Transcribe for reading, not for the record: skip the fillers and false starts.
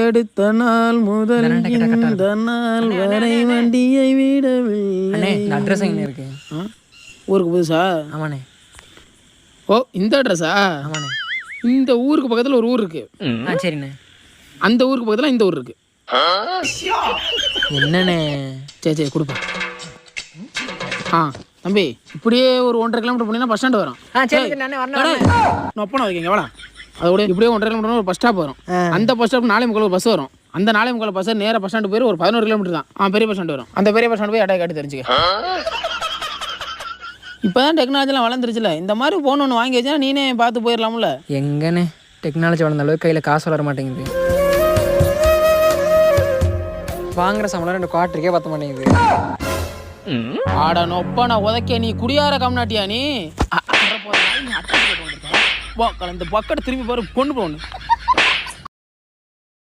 எடுத்த நாள் முதல் இந்த நாள் வரை வண்டியை விடவில்லை. அட்ரஸ் எங்கே இருக்கு? ஊருக்கு புதுசா? ஆமாண்ணே. ஓ இந்த அட்ரஸா? ஆமாண்ணே. இந்த ஊருக்கு பக்கத்தில் ஒரு ஊர் இருக்கு. சரிண்ணே. அந்த ஊருக்கு பக்கத்தில் இந்த ஊர் இருக்கு. என்னண்ணே? சரி கொடுப்பேன். தம்பி இப்படியே ஒரு 1.5 கிலோமீட்டர் போனீங்கன்னா பஸ் ஸ்டாண்டு வரும். நொப்பனை வைக்கங்க வேணா. அதோட இப்படியே 1.5 கிலோமீட்டர் ஒரு பஸ் ஸ்டாப் வரும். அந்த பஸ் ஸ்டாப் 4:45 பஸ் வரும். அந்த 4:45 பஸ் நேராக பஸ் ஸ்டாண்டு போய் ஒரு 11 கிலோமீட்டர் தான் பெரிய பஸ் ஸ்டாண்டு வரும். அந்த பெரிய பஸ் ஸ்டாண்டு போய் அடையை காட்டி தெரிஞ்சுக்க. இப்போ தான் டெக்னாலஜிலாம் வளர்ந்துருச்சுல, இந்த மாதிரி ஃபோன் ஒன்று வாங்கி வச்சா நீனே பார்த்து போயிடலாம்ல. எங்கண்ணே டெக்னாலஜி வளர்ந்த அளவுக்கு கையில் காசு வளர மாட்டேங்குது. வாங்குற சம்பளம் 2 குவார்ட்டருக்கே பத்த மாட்டேங்குது. ஆடா நொப்பா நான் உதைக்க நீ குடியார கம்நாட்டியா நீ? இந்த பக்கெட் திரும்பி பாரு கொண்டு போகணும்.